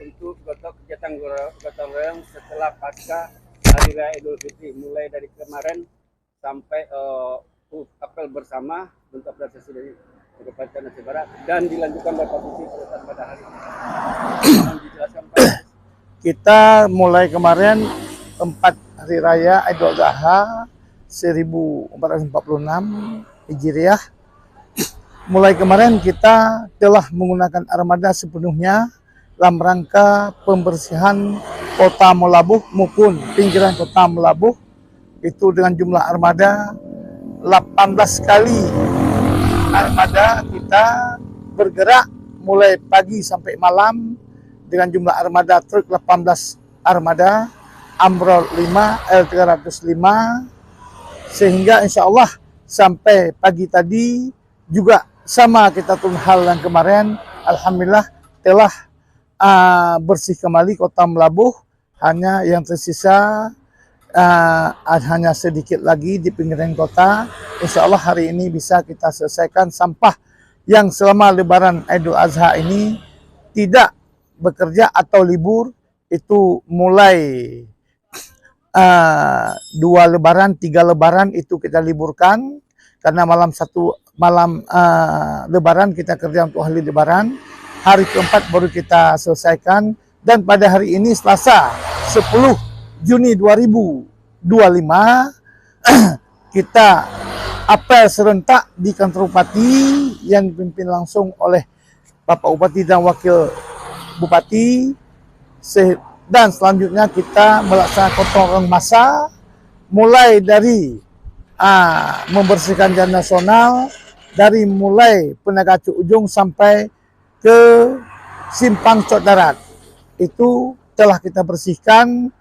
untuk kegiatan gotong royong setelah pasca Hari Raya Idul Fitri, mulai dari kemarin sampai apel bersama untuk apresiasi dari Kabupaten Aceh Barat dan dilanjutkan reposisi pada hari ini. Dijelaskan Pak. Kita mulai kemarin 4 Hari Raya Idul Adha 1446 Hijriah. Mulai kemarin kita telah menggunakan armada sepenuhnya dalam rangka pembersihan kota Molabuh maupun pinggiran kota Molabuh, itu dengan jumlah armada 18 kali armada kita bergerak mulai pagi sampai malam dengan jumlah armada truk 18 armada, Amrol 5, L305, sehingga insya Allah sampai pagi tadi juga sama kita turun hal yang kemarin. Alhamdulillah telah bersih kembali kota Melabuh. Hanya yang tersisa hanya sedikit lagi di pinggiran kota. Insya Allah hari ini bisa kita selesaikan sampah yang selama Lebaran Idul Adha ini tidak bekerja atau libur. Itu mulai 2 Lebaran, 3 Lebaran itu kita liburkan karena malam Lebaran kita kerja untuk hari Lebaran. Hari keempat baru kita selesaikan, dan pada hari ini Selasa 10 Juni 2025 kita apel serentak di kantor Bupati yang dipimpin langsung oleh Bapak Bupati dan Wakil Bupati, dan selanjutnya kita melaksanakan gotong royong massa mulai dari membersihkan jalan nasional dari mulai Penaga Ujung sampai ke Simpang Cok Darat. Itu telah kita bersihkan,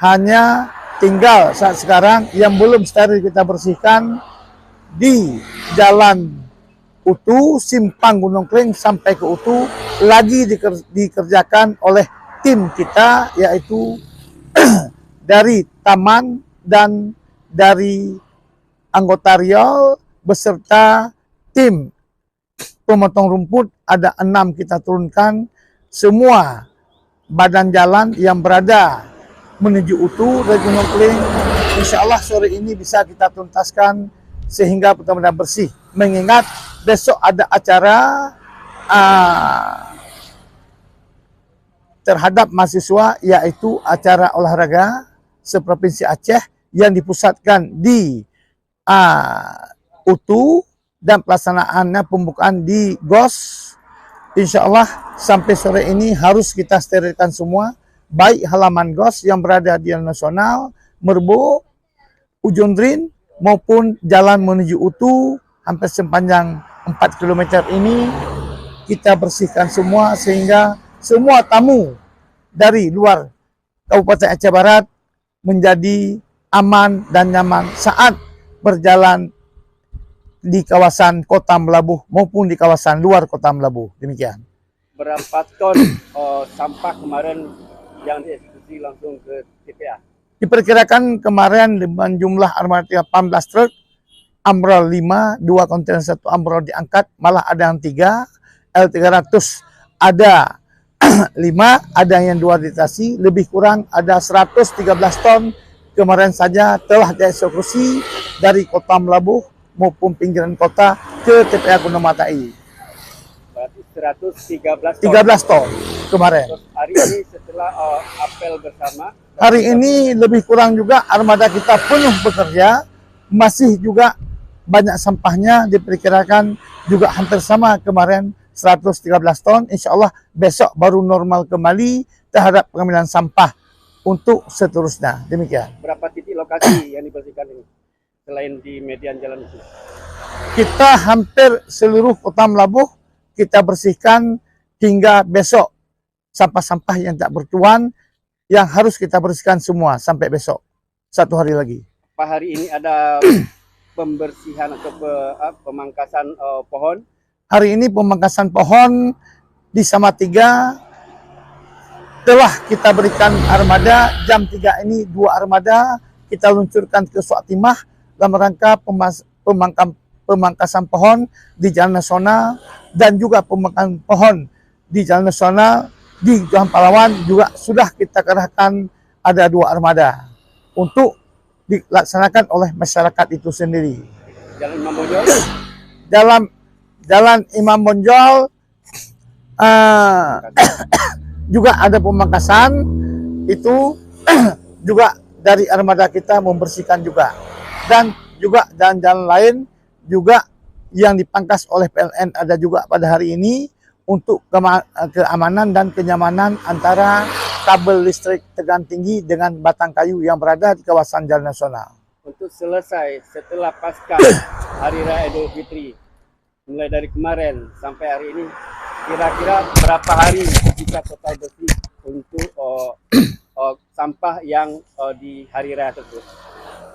hanya tinggal saat sekarang yang belum steril kita bersihkan di Jalan Utu, Simpang Gunung Kling sampai ke Utu, lagi dikerjakan oleh tim kita, yaitu dari Taman dan dari anggota Riau beserta tim pemotong rumput. Ada 6 kita turunkan, semua badan jalan yang berada menuju Utu dari Gunung Kling. Insya Allah sore ini bisa kita tuntaskan sehingga benar-benar bersih. Mengingat besok ada acara terhadap mahasiswa, yaitu acara olahraga seprovinsi Aceh yang dipusatkan di Utu dan pelaksanaannya pembukaan di GOS. Insya Allah sampai sore ini harus kita sterilkan semua, baik halaman GOS yang berada di Jalan Nasional, Merbo, Ujung Drin, maupun jalan menuju Utu hampir sepanjang 4 km ini kita bersihkan semua, sehingga semua tamu dari luar Kabupaten Aceh Barat menjadi aman dan nyaman saat berjalan di kawasan Kota Melabuh maupun di kawasan luar Kota Melabuh. Demikian. Berapa ton sampah kemarin yang dieksekusi langsung ke TPA? Diperkirakan kemarin dengan jumlah armada 18 truk, Amrol 5, 2 kontainer 1 Amrol diangkat, malah ada yang 3, L300 ada 5, ada yang 2 ditasi, lebih kurang ada 113 ton kemarin saja telah dieksekusi dari Kota Melabuh maupun pinggiran kota ke TPA Gunung Matai. Berarti 113 ton. 13 ton kemarin. Terus hari ini setelah apel bersama, hari ini lebih kurang juga armada kita penuh bekerja, masih juga banyak sampahnya, diperkirakan juga hampir sama kemarin 113 ton. Insya Allah besok baru normal kembali terhadap pengambilan sampah untuk seterusnya. Demikian. berapa titik lokasi yang dibersihkan ini selain di median jalan itu? Kita hampir seluruh Kota Melabuh kita bersihkan hingga besok. Sampah-sampah yang tak bertuan yang harus kita bersihkan semua sampai besok. 1 hari lagi. Pak, hari ini ada pembersihan atau pemangkasan pohon? Hari ini pemangkasan pohon di Samatiga telah kita berikan armada. Jam 3 ini 2 armada kita luncurkan ke Suatimah dalam rangka pemangkasan pohon di Jalan Nasional dan juga pemangkasan pohon di Jalan Nasional di Jalan Pahlawan juga sudah kita kerahkan ada 2 armada untuk dilaksanakan oleh masyarakat itu sendiri. Jalan Imam Bonjol. Jalan Imam Bonjol juga ada pemangkasan itu juga dari armada kita membersihkan juga, dan juga jalan-jalan lain juga yang dipangkas oleh PLN ada juga pada hari ini untuk keamanan dan kenyamanan antara kabel listrik tegangan tinggi dengan batang kayu yang berada di kawasan Jalan Nasional. Untuk selesai setelah pasca Hari Raya Idul Fitri, mulai dari kemarin sampai hari ini, kira-kira berapa hari bisa total bersih untuk sampah yang di hari raya tersebut?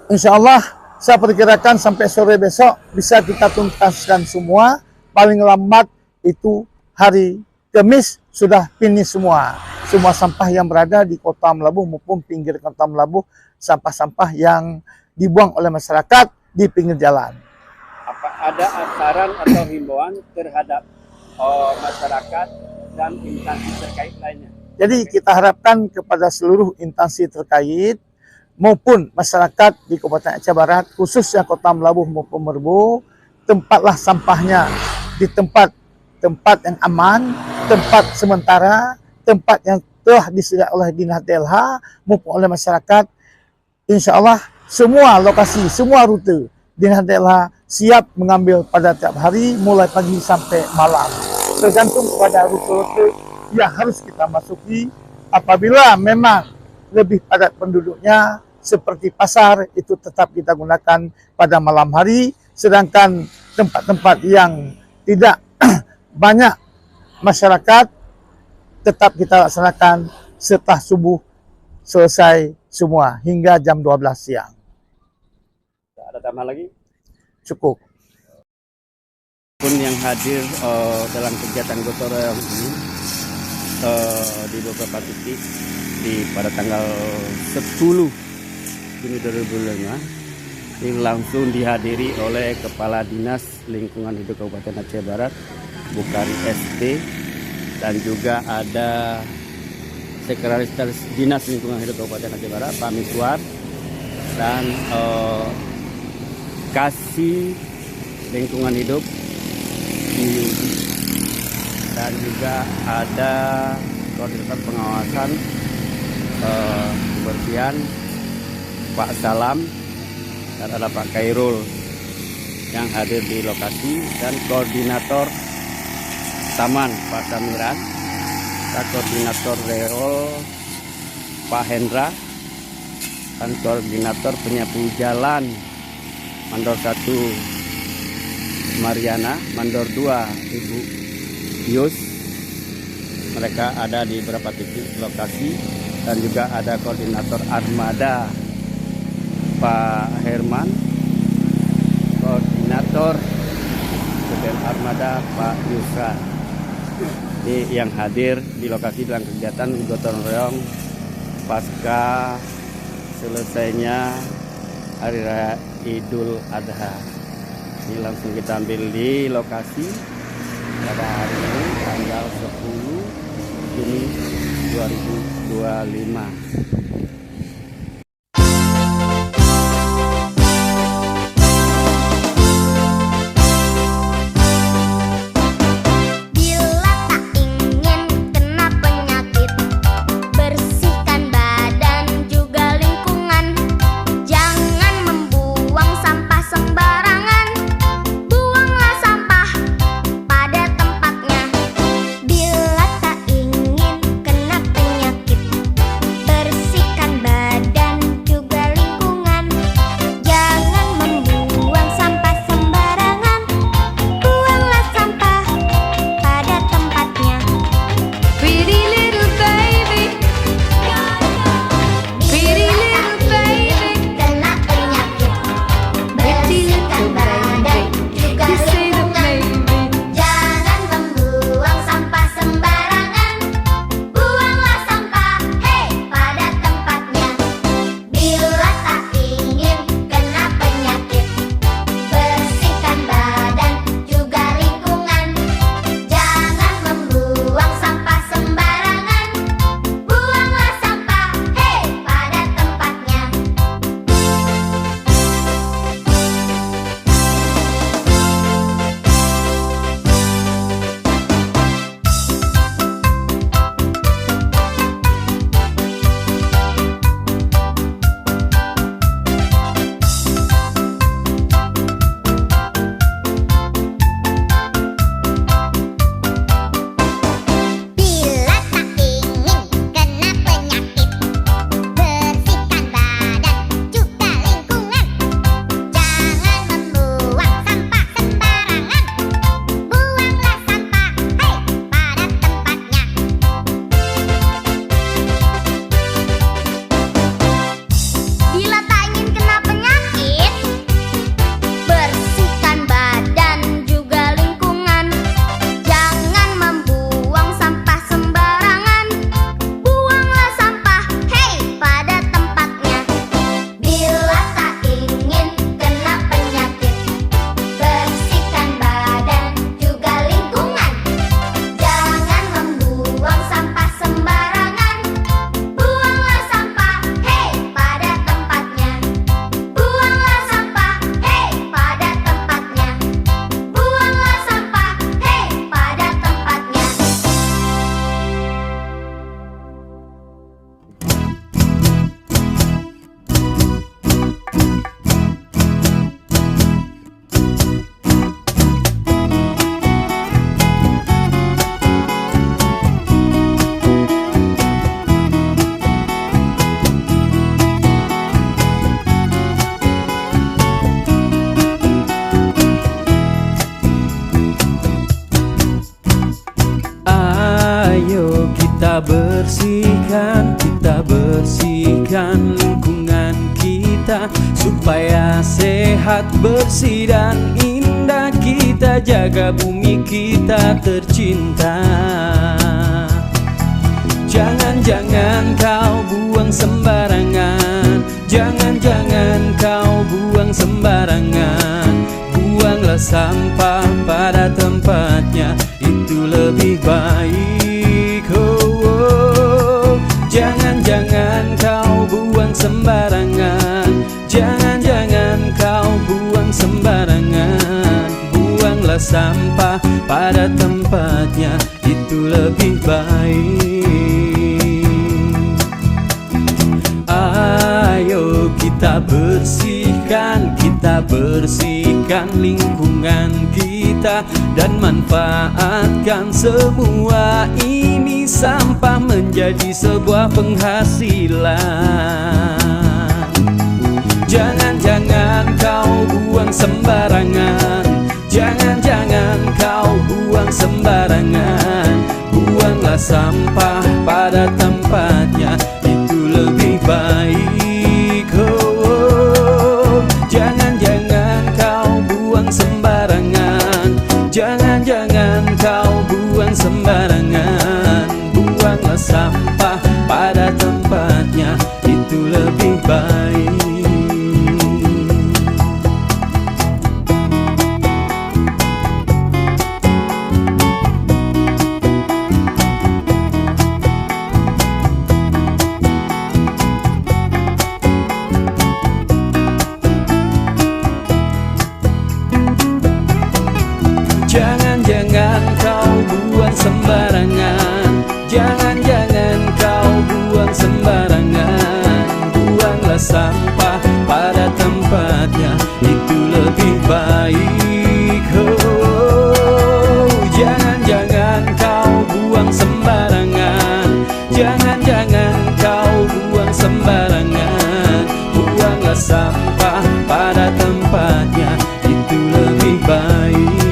Insya Allah saya perkirakan sampai sore besok bisa kita tuntaskan semua. Paling lambat itu hari Kamis sudah finish semua. Semua sampah yang berada di Kota Melabuh maupun pinggir Kota Melabuh, sampah-sampah yang dibuang oleh masyarakat di pinggir jalan. Apa ada saran atau himbauan terhadap masyarakat dan instansi terkait lainnya? Jadi kita harapkan kepada seluruh instansi terkait maupun masyarakat di Kabupaten Aceh Barat, khususnya Kota Melabuh maupun Merbau, tempatlah sampahnya di tempat yang aman, tempat sementara, tempat yang telah disediakan oleh Dinas DLH maupun oleh masyarakat. Insya Allah semua lokasi, semua rute Dinas DLH siap mengambil pada tiap hari mulai pagi sampai malam. Tergantung pada rute-rute yang harus kita masuki. Apabila memang lebih padat penduduknya seperti pasar, itu tetap kita gunakan pada malam hari. Sedangkan tempat-tempat yang tidak banyak masyarakat tetap kita laksanakan setelah subuh selesai semua hingga jam 12 siang. Ada tambahan lagi? Cukup. Pun yang hadir dalam kegiatan gotong royong ini di beberapa titik pada tanggal 10 Juni 2005 ini langsung dihadiri oleh Kepala Dinas Lingkungan Hidup Kabupaten Aceh Barat, Bukhari ST, dan juga ada Sekretaris Dinas Lingkungan Hidup Kabupaten Aceh Barat, Pak Miswar, dan Kasih Lingkungan Hidup dan juga ada koordinator pengawasan kebersihan Pak Salam, dan ada Pak Khairul yang hadir di lokasi, dan koordinator taman Pak Samiran, dan koordinator Reol Pak Hendra, dan koordinator penyapu jalan Mandor 1 Mariana, Mandor 2 Ibu Yus. Mereka ada di beberapa titik lokasi, dan juga ada koordinator armada Pak Herman, koordinator supir armada Pak Yusra. Ini yang hadir di lokasi dalam kegiatan gotong royong pasca selesainya Hari Raya Idul Adha. Ini langsung kita ambil di lokasi pada hari ini tanggal 10 Juni 2025. Bila tak ingin kena penyakit, bersihkan kita bersihkan lingkungan kita supaya sehat, bersih dan indah. Kita jaga bumi kita tercinta. Jangan kau buang sembarangan, jangan kau buang sembarangan. Buanglah sampah pada tempatnya, itu lebih baik. Oh. Jangan kau buang sembarangan, jangan kau buang sembarangan. Buanglah sampah pada tempatnya, itu lebih baik. Ayo kita bersihkan lingkungan kita dan manfaatkan semua ini. Sampah menjadi sebuah penghasilan. Jangan kau buang sembarangan, jangan kau buang sembarangan. Buanglah sampah pada tempatnya, itu lebih baik. Oh. Jangan kau buang sembarangan, jangan kau buang sembarangan. Buanglah sampah pada tempatnya, itu lebih baik. Jangan kau buang sembarangan, jangan kau buang sembarangan. Buanglah sampah pada tempatnya, itu lebih baik. Oh. Jangan kau buang sembarangan, jangan kau buang sembarangan. Buanglah sampah pada tempatnya, itu lebih baik.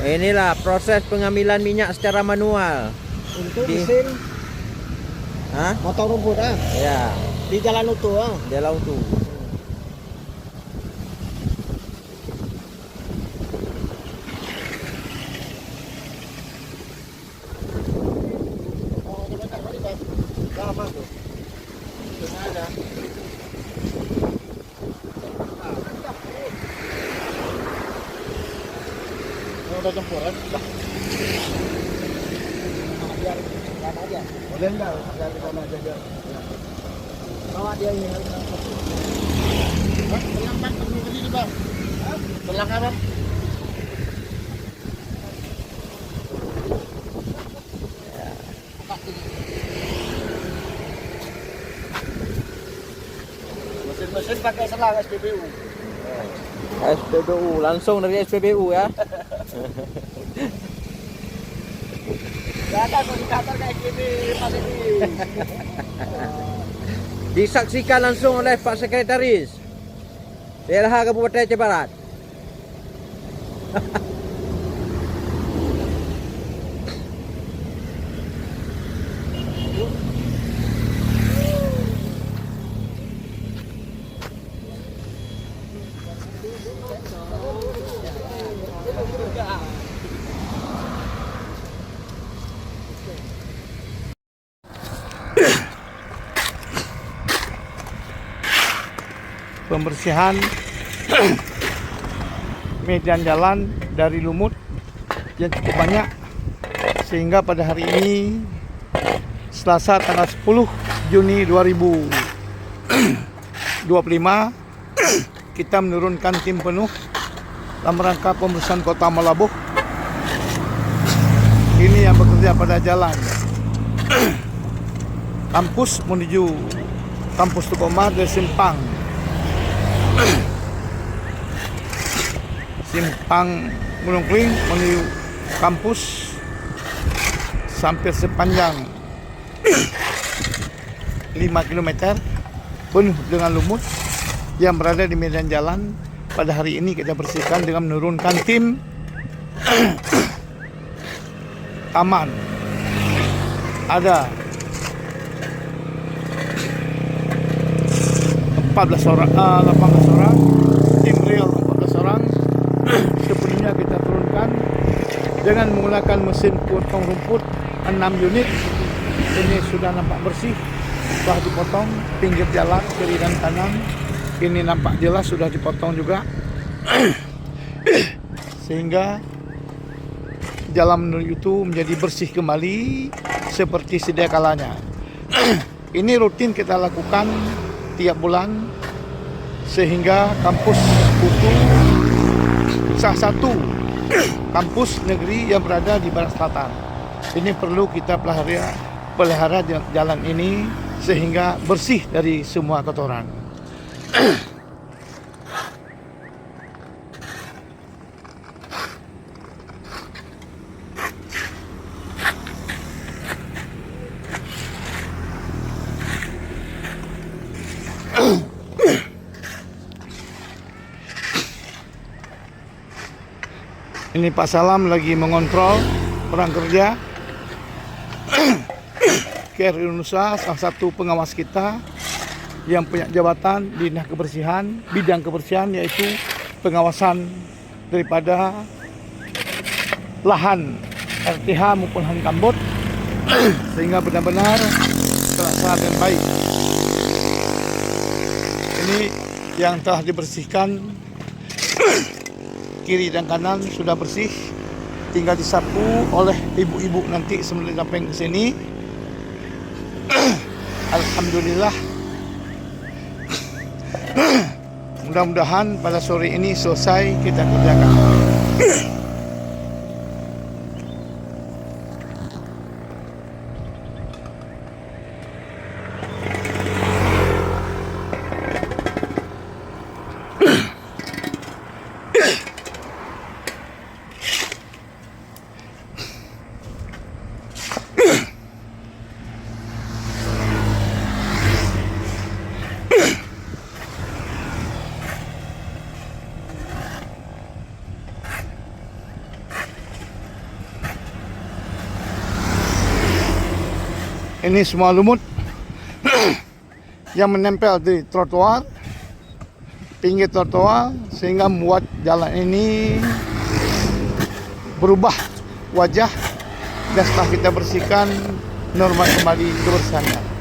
Inilah proses pengambilan minyak secara manual. Untuk Di- mesin Hah? motor rumput Ya, di jalan utuh dia lautu. lama tuh. Ada. Udah jempuran sudah. Biar kan aja. Boleh enggak? Biar di sana aja biar. Bawa dia ini. Pelambat perlu beli juga. Pelanggaran. Mesin pakai selang SPBU. SPBU, langsung dari SPBU ya. Gak ada koordinator kayak gini Pak Sedi. Disaksikan langsung oleh Pak Sekretaris DLH Kabupaten Aceh Barat. Pembersihan median jalan dari lumut yang cukup banyak, sehingga pada hari ini Selasa tanggal 10 Juni 2025 kita menurunkan tim penuh dalam rangka pembersihan Kota Malabuh. Ini yang bekerja pada jalan kampus menuju kampus Tuku Umar dari Simpang Gunung Kling menuju kampus sampai sepanjang 5 km penuh dengan lumut yang berada di medan jalan. Pada hari ini kita bersihkan dengan menurunkan tim taman. Ada 18 orang, tim real 14 orang. Sepenuhnya kita turunkan dengan menggunakan mesin potong rumput 6 unit. Ini sudah nampak bersih, telah dipotong pinggir jalan kiri dan kanan. Ini nampak jelas sudah dipotong juga, sehingga jalan menuju itu menjadi bersih kembali seperti sedia kalanya. Ini rutin kita lakukan tiap bulan, sehingga kampus Kutu salah satu kampus negeri yang berada di Barat Selatan. Ini perlu kita pelihara jalan ini sehingga bersih dari semua kotoran. Ini Pak Salam lagi mengontrol orang kerja KRI Indonesia, salah satu pengawas kita yang punya jabatan di Dinas Kebersihan, bidang kebersihan, yaitu pengawasan daripada lahan RTH maupun lahan Kambot sehingga benar-benar terlaksana dengan baik. Ini yang telah dibersihkan kiri dan kanan sudah bersih, tinggal disapu oleh ibu-ibu nanti sebelum sampai ke sini. Alhamdulillah, mudah-mudahan pada sore ini selesai kita kerjakan. Ini semua lumut yang menempel di trotoar, pinggir trotoar, sehingga membuat jalan ini berubah wajah, dan setelah kita bersihkan normal kembali kebersihannya.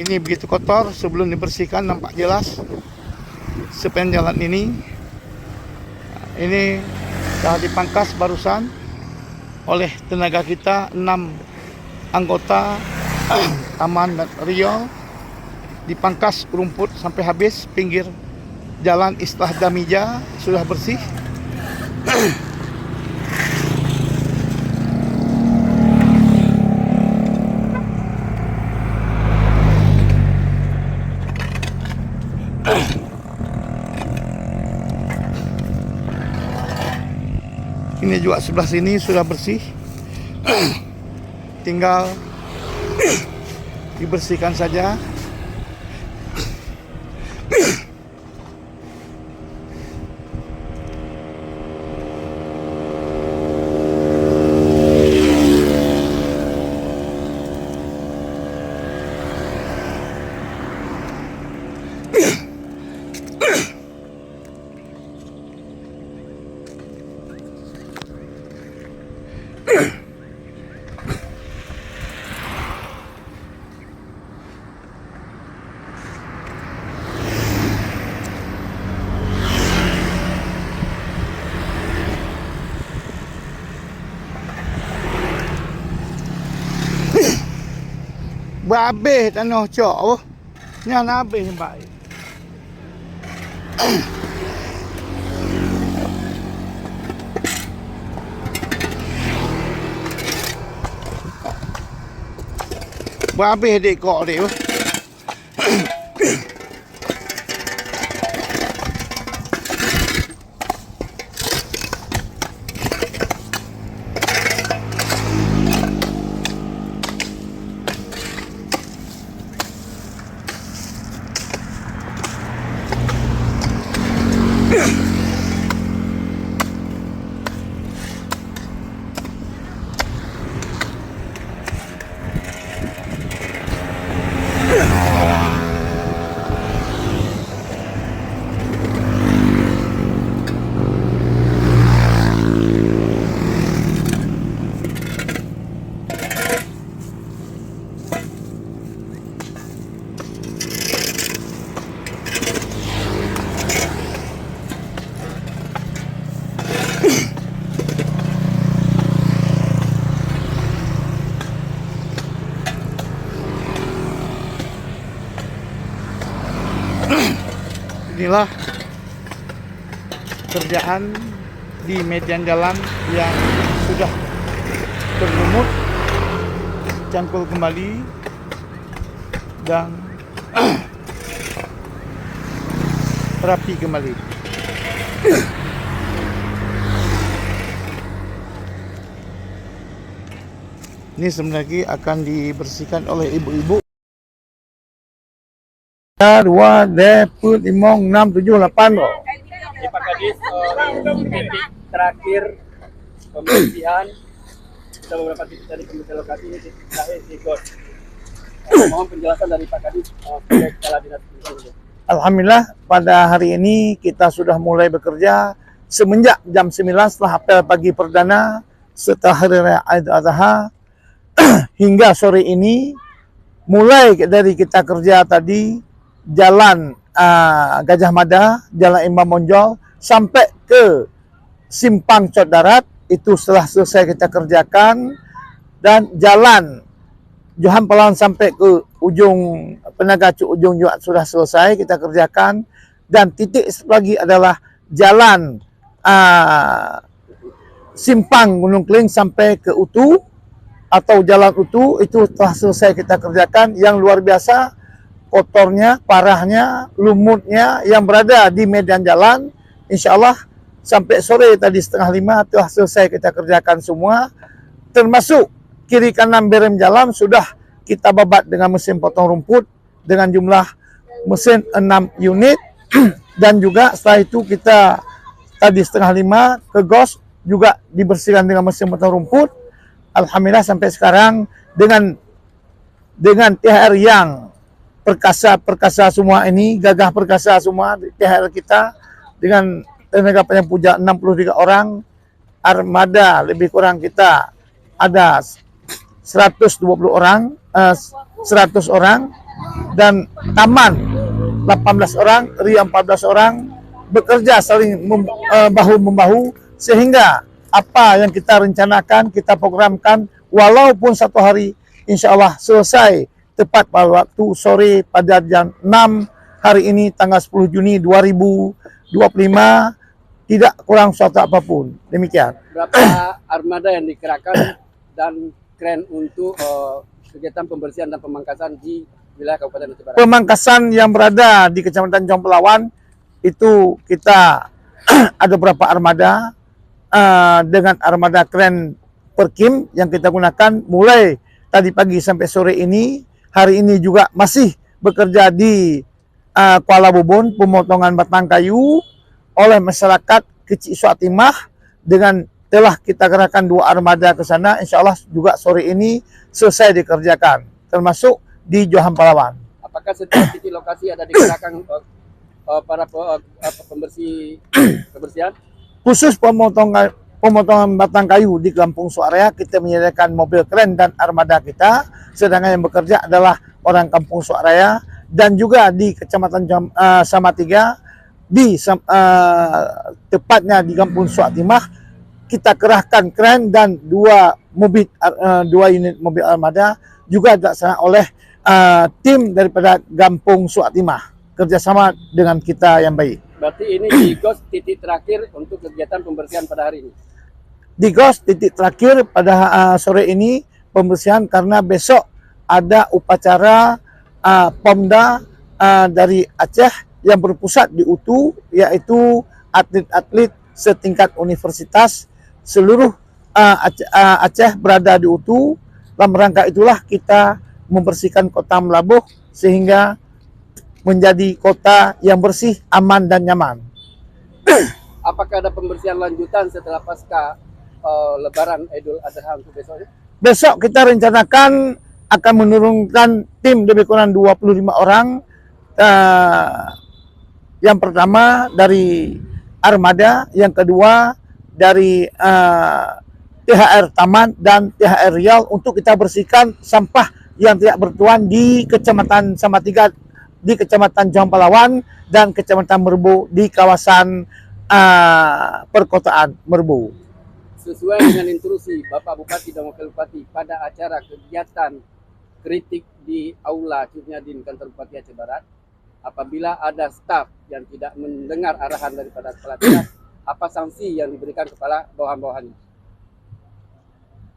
Ini begitu kotor, sebelum dibersihkan nampak jelas sepanjang jalan ini. Ini telah dipangkas barusan oleh tenaga kita 6 anggota Taman dan Rio. Dipangkas rumput sampai habis, pinggir jalan Islah Damija sudah bersih. Ini juga sebelah sini sudah bersih. Tinggal dibersihkan saja. Habis tanah cok apa? Nyan habis mbak. Habis dek kok dek. Inilah kerjaan di median jalan yang sudah berlumut, cangkul kembali dan rapi kembali. Ini sebenarnya akan dibersihkan oleh ibu-ibu. 2, 4, 5, 6, 7, 8 kok. Di Pak Kadis, titik terakhir pembersihan kita beberapa titik dari pembersihan lokasi ini titik terakhir di GOT. Mohon penjelasan dari Pak Kadis Kepala Dinas Pendidikan. Alhamdulillah pada hari ini kita sudah mulai bekerja semenjak jam 9 setelah apel pagi perdana setelah hari raya Idul Adha hingga sore ini, mulai dari kita kerja tadi Jalan Gajah Mada, Jalan Imam Monjol sampai ke Simpang Cot Darat itu setelah selesai kita kerjakan, dan Jalan Johan Palawan sampai ke ujung Penaga Cuk ujung juga sudah selesai kita kerjakan, dan titik lagi adalah Jalan Simpang Gunung Keling sampai ke Utu atau Jalan Utu itu telah selesai kita kerjakan. Yang luar biasa kotornya, parahnya, lumutnya yang berada di median jalan, insya Allah sampai sore tadi 4:30 telah selesai kita kerjakan semua, termasuk kiri kanan berem jalan sudah kita babat dengan mesin potong rumput dengan jumlah mesin 6 unit dan juga setelah itu kita tadi 4:30 ke GOS juga dibersihkan dengan mesin potong rumput. Alhamdulillah sampai sekarang dengan THR yang perkasa semua ini, gagah perkasa semua THR kita dengan tenaga penyampuja 63 orang, armada lebih kurang kita ada 120 orang, 100 orang, dan taman 18 orang, RIA 14 orang, bekerja saling bahu-membahu sehingga apa yang kita rencanakan, kita programkan, walaupun satu hari insya Allah selesai tepat pada waktu sore pada jam 6 hari ini tanggal 10 Juni 2025, tidak kurang suatu apapun. Demikian. Berapa armada yang dikerahkan dan kren untuk kegiatan pembersihan dan pemangkasan di wilayah Kabupaten Aceh Barat? Pemangkasan yang berada di Kecamatan Jompelawan itu kita ada berapa armada, dengan armada kren Perkim yang kita gunakan mulai tadi pagi sampai sore ini. Hari ini juga masih bekerja di Kuala Bubun, pemotongan batang kayu oleh masyarakat Kecik Suatimah, dengan telah kita kerahkan 2 armada ke sana. Insya Allah juga sore ini selesai dikerjakan, termasuk di Johan Palawan. Apakah setiap titik lokasi ada dikerahkan para pembersih kebersihan? Khusus pemotongan batang kayu di Kampung Suaraya, kita menyediakan mobil kren dan armada kita, sedangkan yang bekerja adalah orang Kampung Suaraya. Dan juga di Kecamatan Samatiga, tepatnya di Kampung Suatimah, kita kerahkan kren dan 2 unit mobil armada juga dilaksanakan oleh tim daripada Kampung Suatimah, kerjasama dengan kita yang baik. Berarti ini di GOS titik terakhir untuk kegiatan pembersihan pada hari ini. Di GOS titik terakhir pada sore ini pembersihan, karena besok ada upacara Pomda dari Aceh yang berpusat di UTU, yaitu atlet-atlet setingkat universitas seluruh Aceh berada di UTU. Dalam rangka itulah kita membersihkan kota Melabuh sehingga menjadi kota yang bersih, aman dan nyaman. Apakah ada pembersihan lanjutan setelah pasca Lebaran Idul Adha untuk besok? Besok kita rencanakan akan menurunkan tim lebih kurang 25 orang. Yang pertama dari armada, yang kedua dari THR Taman dan THR Riau, untuk kita bersihkan sampah yang tidak bertuan di Kecamatan Samatiga, di Kecamatan Johan Palawan, dan Kecamatan Merbau di kawasan perkotaan Merbau. Sesuai dengan instruksi Bapak Bupati dan Wakil Bupati pada acara kegiatan kritik di Aula Cudnyadin Kantor Bupati Aceh Barat, apabila ada staf yang tidak mendengar arahan daripada kepala dinas, apa sanksi yang diberikan kepada bawahan-bawahannya?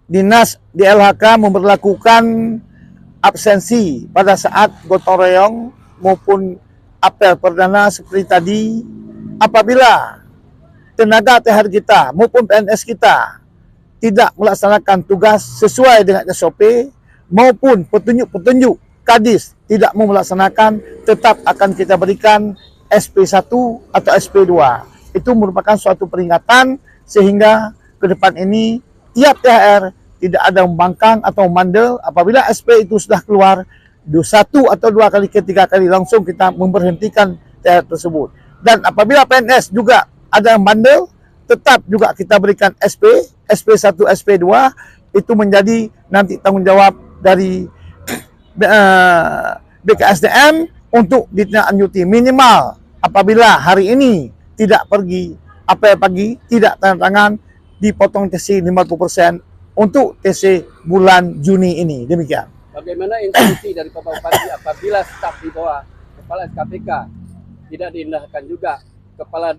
Dinas DLHK memberlakukan absensi pada saat gotong royong maupun apel perdana seperti tadi. Apabila tenaga THR kita maupun PNS kita tidak melaksanakan tugas sesuai dengan SOP maupun petunjuk-petunjuk Kadis tidak mau melaksanakan, tetap akan kita berikan SP1 atau SP2. Itu merupakan suatu peringatan sehingga ke depan ini tiap THR tidak ada membangkang atau membandel. Apabila SP itu sudah keluar 1 atau 2 kali, 3 kali langsung kita memberhentikan THR tersebut. Dan apabila PNS juga ada yang bandel, tetap juga kita berikan SP1, SP2, itu menjadi nanti tanggung jawab dari BKSDM untuk ditindaklanjuti. Minimal apabila hari ini tidak pergi apel pagi, tidak tanda tangan, dipotong TC 50% untuk TC bulan Juni ini. Demikian. Bagaimana instruksi dari Bapak Bupati apabila staf di bawah Kepala SKPK tidak diindahkan juga Kepala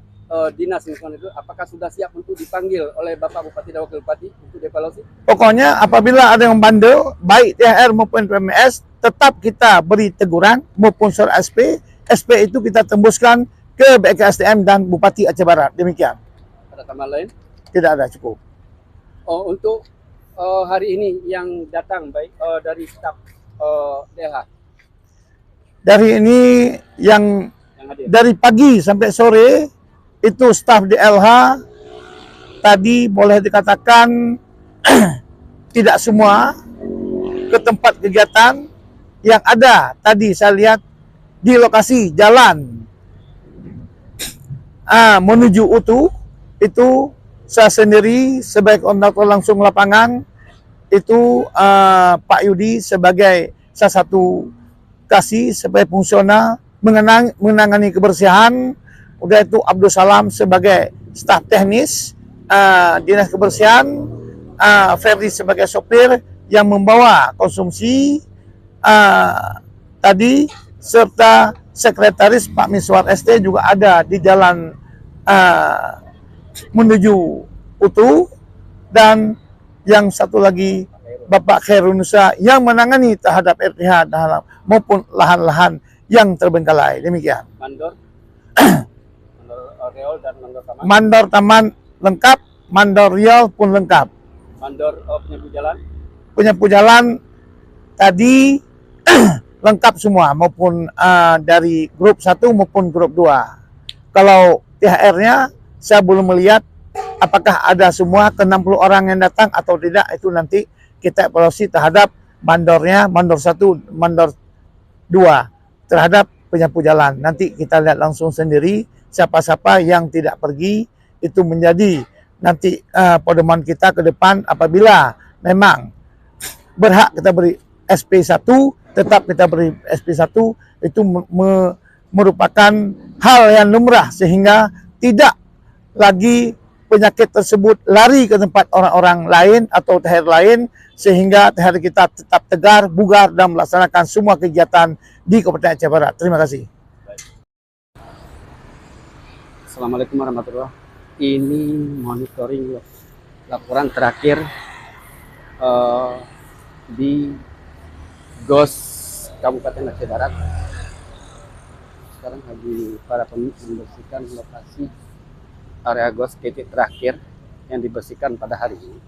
Dinas Lingkungan itu, apakah sudah siap untuk dipanggil oleh Bapak Bupati dan Wakil Bupati untuk dievaluasi? Pokoknya apabila ada yang bandel, baik THR maupun PMS, tetap kita beri teguran maupun surat SP. SP itu kita tembuskan ke BKSDM dan Bupati Aceh Barat. Demikian. Ada tambahan lain? Tidak ada, cukup. Untuk hari ini yang datang baik dari staf DLH. Dari ini yang hadir. Dari pagi sampai sore itu staf DLH tadi boleh dikatakan tidak semua ke tempat kegiatan. Yang ada tadi saya lihat di lokasi jalan menuju UTU, itu saya sendiri sebagai koordinator langsung lapangan, itu Pak Yudi sebagai salah satu kasih sebagai fungsional menangani kebersihan. Udah itu Abdul Salam sebagai staf teknis dinas kebersihan, Ferdi sebagai sopir yang membawa konsumsi tadi, serta sekretaris Pak Miswar ST juga ada di jalan menuju UTU, dan yang satu lagi Bapak Khairunusa yang menangani terhadap RTH maupun lahan-lahan yang terbengkalai. Demikian. Mandor Reol dan Mandor Taman. Mandor Taman lengkap, mandor Riau pun lengkap. Mandor penyebu jalan. Penyapu jalan tadi lengkap semua, maupun dari grup 1 maupun grup 2. Kalau THR-nya saya belum melihat apakah ada semua ke 60 orang yang datang atau tidak, itu nanti kita evaluasi terhadap mandornya, mandor 1, mandor 2 terhadap penyapu jalan. Nanti kita lihat langsung sendiri siapa-siapa yang tidak pergi, itu menjadi nanti pedoman kita ke depan. Apabila memang berhak kita beri SP1, tetap kita beri SP1, itu merupakan hal yang lumrah sehingga tidak lagi penyakit tersebut lari ke tempat orang-orang lain atau THR lain, sehingga THR kita tetap tegar, bugar, dan melaksanakan semua kegiatan di Kabupaten Aceh Barat. Terima kasih. Assalamualaikum warahmatullahi wabarakatuh. Ini monitoring laporan terakhir di GOS Kabupaten Aceh Barat. Sekarang lagi para membersihkan lokasi area GOS titik terakhir yang dibersihkan pada hari ini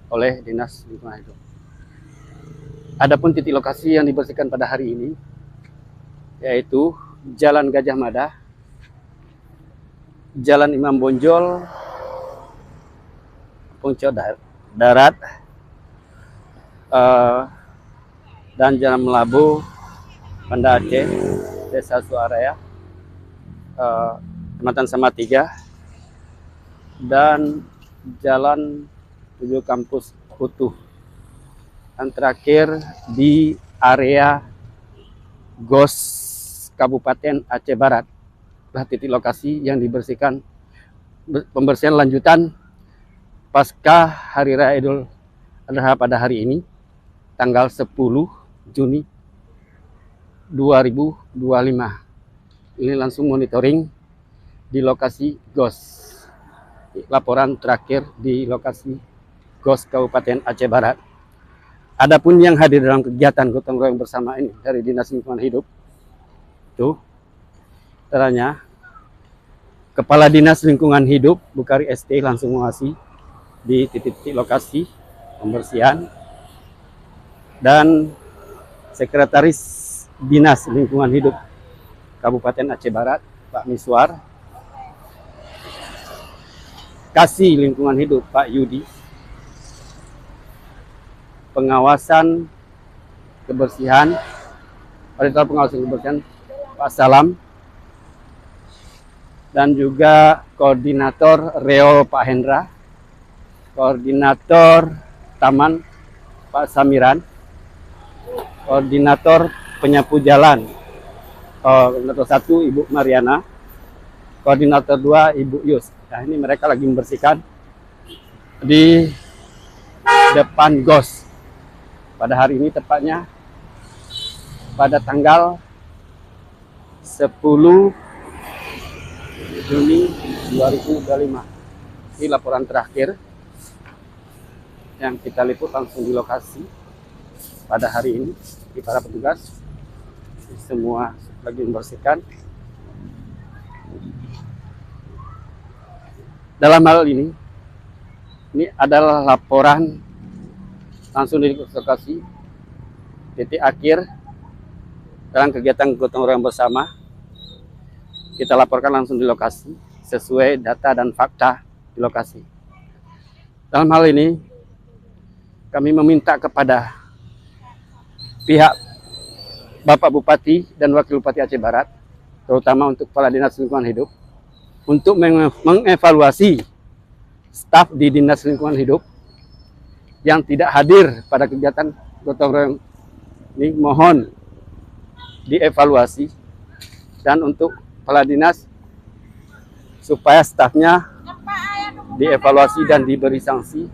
oleh Dinas Lingkungan Hidup. Adapun titik lokasi yang dibersihkan pada hari ini yaitu Jalan Gajah Mada, Jalan Imam Bonjol, Pungco Darat, dan Jalan Melabu, Banda Aceh, Desa Suaraya, Kecamatan Samatiga, dan Jalan menuju Kampus Utuh. Dan terakhir di area GOS Kabupaten Aceh Barat. Titik lokasi yang dibersihkan, pembersihan lanjutan pasca Hari Raya Idul Adha pada hari ini, tanggal 10 Juni 2025. Ini langsung monitoring di lokasi GOS. Laporan terakhir di lokasi GOS Kabupaten Aceh Barat. Adapun yang hadir dalam kegiatan gotong royong bersama ini dari Dinas Lingkungan Hidup, itu caranya Kepala Dinas Lingkungan Hidup Bukhari ST langsung mengawasi di titik-titik lokasi pembersihan, dan Sekretaris Dinas Lingkungan Hidup Kabupaten Aceh Barat Pak Miswar, Kasih Lingkungan Hidup Pak Yudi, pengawasan kebersihan, Auditor Pengawasan Kebersihan Pak Salam, dan juga Koordinator Reo Pak Hendra, Koordinator Taman Pak Samiran, Koordinator Penyapu Jalan, Koordinator 1 Ibu Mariana, Koordinator 2 Ibu Yus. Nah, ini mereka lagi membersihkan di depan GOS pada hari ini, tepatnya pada tanggal 10 Juni 2025. Ini laporan terakhir yang kita liput langsung di lokasi pada hari ini. Di para petugas semua lagi membersihkan. Dalam hal ini adalah laporan langsung di lokasi titik akhir dalam kegiatan gotong royong bersama. Kita laporkan langsung di lokasi sesuai data dan fakta di lokasi. Dalam hal ini kami meminta kepada pihak Bapak Bupati dan Wakil Bupati Aceh Barat, terutama untuk Kepala Dinas Lingkungan Hidup, untuk mengevaluasi staf di Dinas Lingkungan Hidup yang tidak hadir pada kegiatan gotong royong ini, mohon dievaluasi, dan untuk kepala dinas supaya stafnya dievaluasi dan diberi sanksi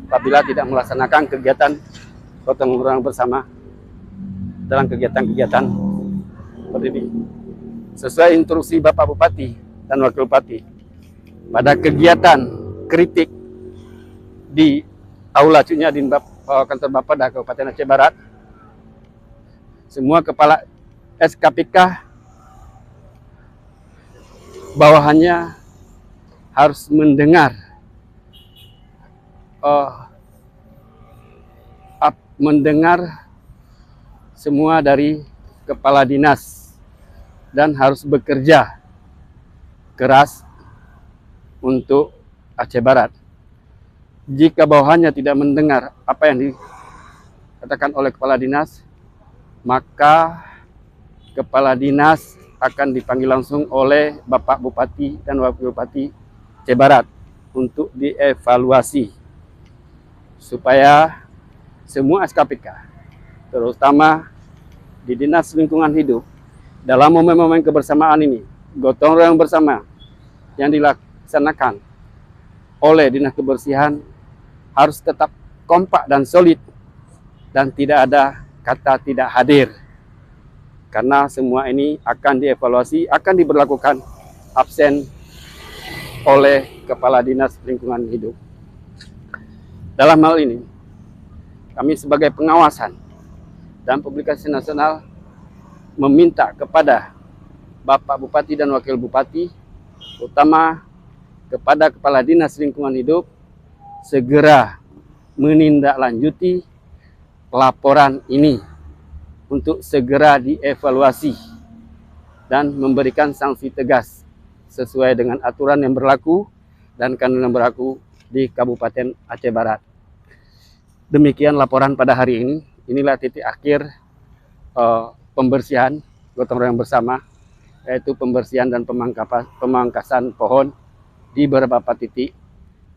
apabila tidak melaksanakan kegiatan gotong royong bersama dalam kegiatan-kegiatan seperti ini. Sesuai instruksi Bapak Bupati dan Wakil Bupati, pada kegiatan kritik di Aula Cunyadin Kantor Bapeda Kabupaten Aceh Barat, semua kepala SKPK bawahannya harus mendengar mendengar semua dari kepala dinas dan harus bekerja keras untuk Aceh Barat. Jika bawahannya tidak mendengar apa yang dikatakan oleh kepala dinas, maka kepala dinas akan dipanggil langsung oleh Bapak Bupati dan Wakil Bupati Aceh Barat untuk dievaluasi supaya semua SKPK, terutama di Dinas Lingkungan Hidup, dalam momen-momen kebersamaan ini, gotong royong bersama yang dilaksanakan oleh Dinas Kebersihan harus tetap kompak dan solid dan tidak ada kata tidak hadir. Karena semua ini akan dievaluasi, akan diberlakukan absen oleh Kepala Dinas Lingkungan Hidup. Dalam hal ini, kami sebagai pengawasan dan publikasi nasional meminta kepada Bapak Bupati dan Wakil Bupati, utama kepada Kepala Dinas Lingkungan Hidup, segera menindaklanjuti laporan ini untuk segera dievaluasi dan memberikan sanksi tegas sesuai dengan aturan yang berlaku dan kanun yang berlaku di Kabupaten Aceh Barat. Demikian laporan pada hari ini. Inilah titik akhir pembersihan gotong royong bersama, yaitu pembersihan dan pemangkasan pohon di beberapa titik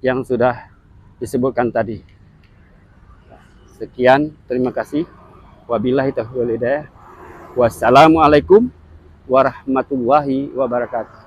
yang sudah disebutkan tadi. Sekian, terima kasih. Wabillahi taufiq wal hidayah. Wassalamualaikum warahmatullahi wabarakatuh.